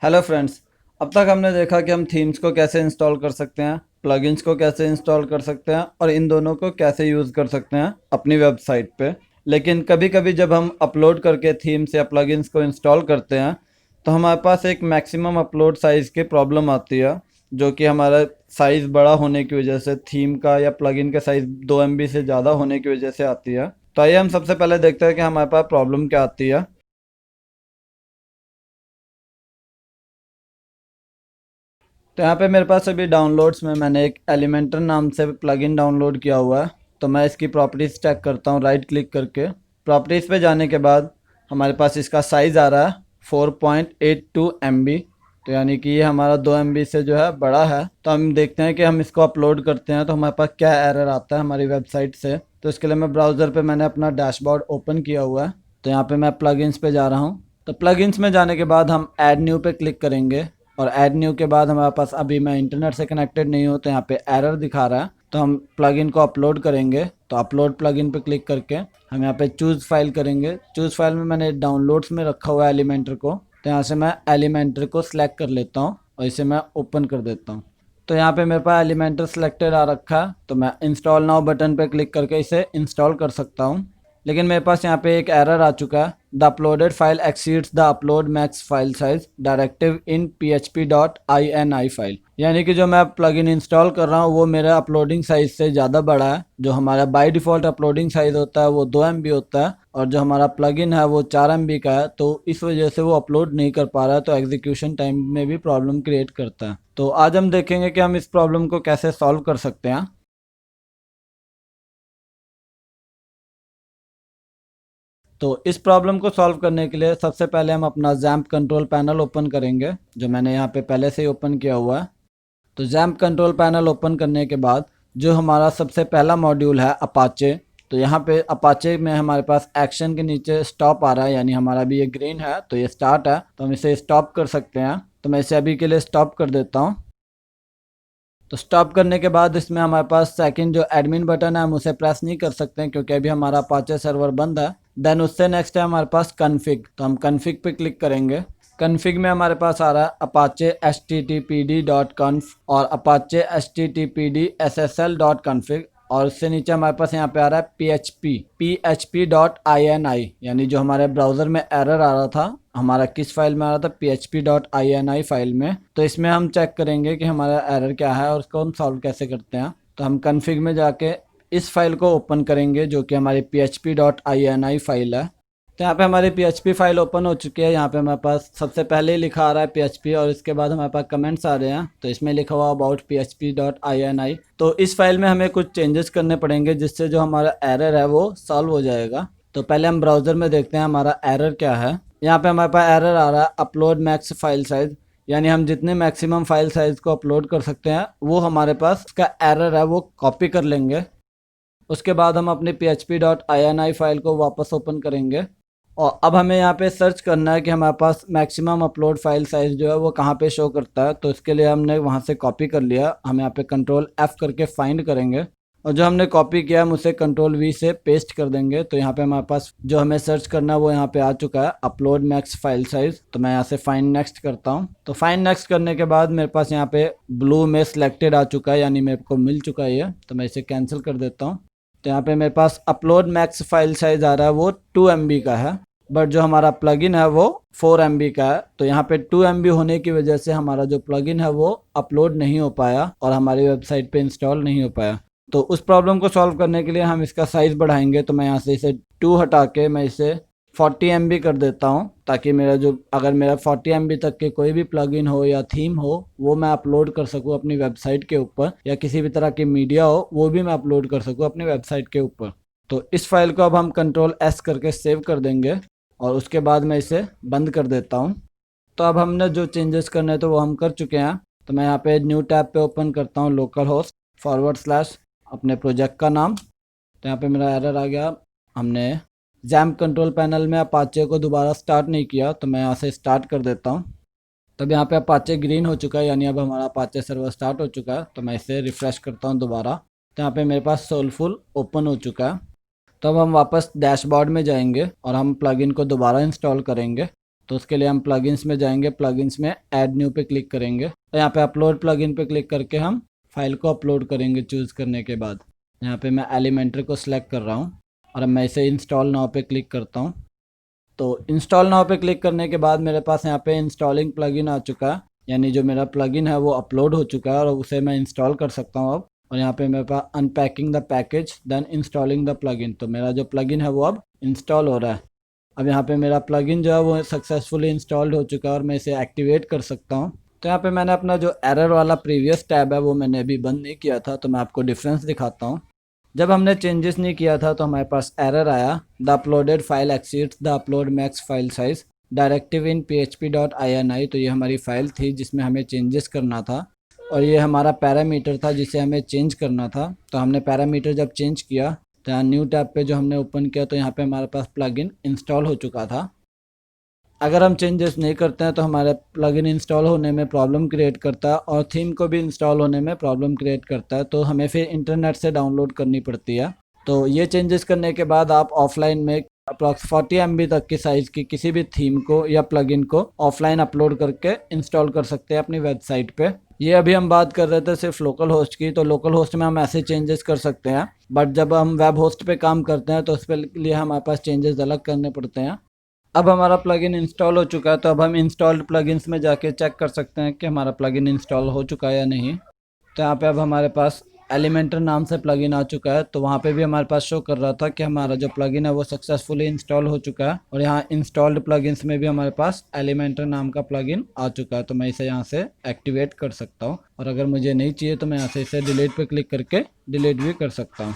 Hello friends. अब तक हमने देखा कि हम थीम्स को कैसे इंस्टॉल कर सकते हैं, प्लगइन्स को कैसे इंस्टॉल कर सकते हैं और इन दोनों को कैसे यूज़ कर सकते हैं अपनी वेबसाइट पे। लेकिन कभी कभी जब हम अपलोड करके थीम्स या प्लगइन्स को इंस्टॉल करते हैं तो हमारे पास एक मैक्सिमम अपलोड साइज़ की प्रॉब्लम आती है, जो कि हमारा साइज़ बड़ा होने की वजह से, थीम का या प्लगइन का साइज़ 2 MB से ज़्यादा होने की वजह से आती है। तो आइए हम सबसे पहले देखते हैं कि हमारे पास प्रॉब्लम क्या आती है। तो यहाँ पे मेरे पास अभी डाउनलोड्स में मैंने एक एलिमेंटर नाम से प्लगइन डाउनलोड किया हुआ है। तो मैं इसकी प्रॉपर्टीज़ चेक करता हूँ राइट क्लिक करके। प्रॉपर्टीज़ पे जाने के बाद हमारे पास इसका साइज़ आ रहा है 4.82 MB। तो यानी कि ये हमारा 2 MB से जो है बड़ा है। तो हम देखते हैं कि हम इसको अपलोड करते हैं तो हमारे पास क्या एरर आता है हमारी वेबसाइट से। तो इसके लिए मैं ब्राउज़र पे मैंने अपना डैशबोर्ड ओपन किया हुआ है। तो यहाँ पे मैं प्लगइन्स पे जा रहा हूँ। तो प्लगइन्स में जाने के बाद हम ऐड न्यू पे क्लिक करेंगे और ऐड न्यू के बाद हमारे पास, अभी मैं इंटरनेट से कनेक्टेड नहीं हूँ तो यहाँ पे एरर दिखा रहा है। तो हम प्लगइन को अपलोड करेंगे। तो अपलोड प्लगइन पे क्लिक करके हम यहाँ पे चूज़ फाइल करेंगे। चूज़ फाइल में मैंने डाउनलोड्स में रखा हुआ है एलिमेंटर को। तो यहाँ से मैं एलिमेंटर को सिलेक्ट कर लेता हूँ और इसे मैं ओपन कर देता हूँ। तो यहाँ पे मेरे पास एलिमेंटर सिलेक्टेड आ रखा है। तो मैं इंस्टॉल नाउ बटन पे क्लिक करके इसे इंस्टॉल कर सकता हूँ। लेकिन मेरे पास यहाँ पे एक एरर आ चुका है। The uploaded file exceeds the upload max file size directive in php.ini file. यानी कि जो मैं प्लगइन इंस्टॉल कर रहा हूँ वो मेरा अपलोडिंग साइज से ज़्यादा बड़ा है। जो हमारा बाय डिफ़ॉल्ट अपलोडिंग साइज होता है वो 2 MB होता है और जो हमारा प्लगइन है वो 4 MB का है। तो इस वजह से वो अपलोड नहीं कर पा रहा है। तो एग्जीक्यूशन टाइम में भी प्रॉब्लम क्रिएट करता है। तो आज हम देखेंगे कि हम इस प्रॉब्लम को कैसे सॉल्व कर सकते हैं। तो इस प्रॉब्लम को सॉल्व करने के लिए सबसे पहले हम अपना जैम्प कंट्रोल पैनल ओपन करेंगे, जो मैंने यहाँ पे पहले से ही ओपन किया हुआ है। तो जैम्प कंट्रोल पैनल ओपन करने के बाद जो हमारा सबसे पहला मॉड्यूल है अपाचे। तो यहाँ पे अपाचे में हमारे पास एक्शन के नीचे स्टॉप आ रहा है, यानी हमारा भी ये ग्रीन है तो ये स्टार्ट है। तो हम इसे स्टॉप कर सकते हैं। तो मैं इसे अभी के लिए स्टॉप कर देता हूँ। तो स्टॉप करने के बाद इसमें हमारे पास सेकंड जो एडमिन बटन है हम उसे प्रेस नहीं कर सकते हैं क्योंकि अभी हमारा अपाचे सर्वर बंद है। देन उससे नेक्स्ट है हमारे पास कन्फिग। तो हम कन्फिग पे क्लिक करेंगे। कन्फिग में हमारे पास आ रहा है अपाचे httpd.conf और अपाचे httpd/ssl.config और उससे नीचे हमारे पास यहाँ पे आ रहा है php.ini, यानी जो हमारे ब्राउज़र में एरर आ रहा था हमारा किस फाइल में आ रहा था, php.ini फाइल में। तो इसमें हम चेक करेंगे कि हमारा एरर क्या है और उसको हम सॉल्व कैसे करते हैं। तो हम कन्फिग में जाके इस फाइल को ओपन करेंगे जो कि हमारी php.ini फाइल है। तो यहाँ पे हमारी PHP फाइल ओपन हो चुकी है। यहाँ पे हमारे पास सबसे पहले ही लिखा आ रहा है PHP और इसके बाद हमारे पास कमेंट्स आ रहे हैं। तो इसमें लिखा हुआ अबाउट php.ini। तो इस फाइल में हमें कुछ चेंजेस करने पड़ेंगे जिससे जो हमारा एरर है वो सॉल्व हो जाएगा। तो पहले हम ब्राउज़र में देखते हैं हमारा एरर क्या है। यहाँ पे हमारे पास एरर आ रहा है अपलोड मैक्स फाइल साइज, यानी हम जितने मैक्सिमम फाइल साइज को अपलोड कर सकते हैं वो हमारे पास उसका एरर है वो कॉपी कर लेंगे। उसके बाद हम अपनी php.ini फाइल को वापस ओपन करेंगे और अब हमें यहाँ पे सर्च करना है कि हमारे पास मैक्सिमम अपलोड फाइल साइज़ जो है वो कहाँ पे शो करता है। तो इसके लिए हमने वहाँ से कॉपी कर लिया। हम यहाँ पे कंट्रोल F करके फाइंड करेंगे और जो हमने कॉपी किया हम उसे कंट्रोल V से पेस्ट कर देंगे। तो यहाँ पे हमारे पास जो हमें सर्च करना है वो यहाँ पे आ चुका है अपलोड मैक्स फाइल साइज़। तो मैं यहाँ से फाइंड नेक्स्ट करता हूँ। तो फाइंड नेक्स्ट करने के बाद मेरे पास यहाँ पे ब्लू में सिलेक्टेड आ चुका है, यानी मेरे को मिल चुका है ये। तो मैं इसे कैंसिल कर देता हूँ। तो यहाँ पे मेरे पास अपलोड मैक्स फाइल साइज आ रहा है वो 2 MB का है, बट जो हमारा प्लगइन है वो 4 MB का है। तो यहाँ पे 2 MB होने की वजह से हमारा जो प्लगइन है वो अपलोड नहीं हो पाया और हमारी वेबसाइट पे इंस्टॉल नहीं हो पाया। तो उस प्रॉब्लम को सॉल्व करने के लिए हम इसका साइज़ बढ़ाएंगे। तो मैं यहाँ से इसे 2 हटा के मैं इसे 40 MB कर देता हूँ, ताकि मेरा जो अगर मेरा 40 MB तक के कोई भी प्लगइन हो या थीम हो वो मैं अपलोड कर सकूँ अपनी वेबसाइट के ऊपर, या किसी भी तरह की मीडिया हो वो भी मैं अपलोड कर सकूँ अपनी वेबसाइट के ऊपर। तो इस फाइल को अब हम कंट्रोल S करके सेव कर देंगे और उसके बाद मैं इसे बंद कर देता हूँ। तो अब हमने जो चेंजेस करने हैं तो वो हम कर चुके हैं। तो मैं यहाँ पे न्यू टैब पे ओपन करता हूँ लोकल होस्ट / अपने प्रोजेक्ट का नाम। तो यहाँ पे मेरा एरर आ गया, हमने जैम्प कंट्रोल पैनल में अपाचे को दोबारा स्टार्ट नहीं किया। तो मैं यहाँ से स्टार्ट कर देता हूँ। तब यहाँ पे अपाचे ग्रीन हो चुका है, यानी अब हमारा अपाचे सर्वर स्टार्ट हो चुका है। तो मैं इसे रिफ़्रेश करता हूँ दोबारा। तो यहाँ पे मेरे पास सोलफुल ओपन हो चुका है। तो अब हम वापस डैशबोर्ड में जाएंगे और हम प्लगइन को दोबारा इंस्टॉल करेंगे। तो उसके लिए हम प्लगइन्स में जाएंगे, प्लगइन्स में ऐड न्यू पे क्लिक करेंगे, तो यहाँ पे अपलोड प्लगइन पे क्लिक करके हम फाइल को अपलोड करेंगे। चूज़ करने के बाद यहाँ पे मैं एलिमेंटर को सिलेक्ट कर रहा हूँ और अब मैं इसे इंस्टॉल नाउ पे क्लिक करता हूँ। तो इंस्टॉल नाउ पे क्लिक करने के बाद मेरे पास यहाँ पे इंस्टॉलिंग प्लगइन आ चुका है, यानी जो मेरा प्लगइन है वो अपलोड हो चुका है और उसे मैं इंस्टॉल कर सकता हूँ अब। और यहाँ पे मेरे पास unpacking the package then installing the plugin, तो मेरा जो प्लगइन है वो अब इंस्टॉल हो रहा है। अब यहाँ पे मेरा प्लगइन जो है वो सक्सेसफुली इंस्टॉल्ड हो चुका है और मैं इसे एक्टिवेट कर सकता हूँ। तो यहाँ पे मैंने अपना जो एरर वाला प्रीवियस टैब है वो मैंने अभी बंद नहीं किया था, तो मैं आपको डिफरेंस दिखाता हूँ। जब हमने चेंजेस नहीं किया था तो हमारे पास एरर आया, the uploaded file exceeds the upload max file size directive in php.ini। तो ये हमारी फाइल थी जिसमें हमें चेंजेस करना था और ये हमारा पैरामीटर था जिसे हमें चेंज करना था। तो हमने पैरामीटर जब चेंज किया तो यहाँ न्यू टैब पे जो हमने ओपन किया तो यहाँ पे हमारे पास प्लगइन इंस्टॉल हो चुका था। अगर हम चेंजेस नहीं करते हैं तो हमारे प्लगइन इंस्टॉल होने में प्रॉब्लम क्रिएट करता है और थीम को भी इंस्टॉल होने में प्रॉब्लम क्रिएट करता है, तो हमें फिर इंटरनेट से डाउनलोड करनी पड़ती है। तो ये चेंजेस करने के बाद आप ऑफलाइन में अप्रॉक्स 40 MB तक की साइज़ की किसी भी थीम को या प्लगइन को ऑफलाइन अपलोड करके इंस्टॉल कर सकते हैं अपनी वेबसाइट पे। ये अभी हम बात कर रहे थे सिर्फ लोकल होस्ट की, तो लोकल होस्ट में हम ऐसे चेंजेस कर सकते हैं, बट जब हम वेब होस्ट पे काम करते हैं तो उसके लिए हमारे पास चेंजेस अलग करने पड़ते हैं। अब हमारा प्लगइन इंस्टॉल हो चुका है, तो अब हम इंस्टॉल्ड प्लगइन्स में जाके चेक कर सकते हैं कि हमारा प्लगइन इंस्टॉल हो चुका है या नहीं। तो यहाँ पे अब हमारे पास एलिमेंटर नाम से प्लगइन आ चुका है, तो वहाँ पे भी हमारे पास शो कर रहा था कि हमारा जो प्लगइन है वो सक्सेसफुली इंस्टॉल हो चुका है और यहाँ इंस्टॉल्ड प्लगइन्स में भी हमारे पास एलिमेंटर नाम का प्लगइन आ चुका है। तो मैं इसे यहाँ से एक्टिवेट कर सकता हूँ और अगर मुझे नहीं चाहिए तो मैं यहाँ से इसे डिलीट पे क्लिक करके डिलीट भी कर सकता हूँ।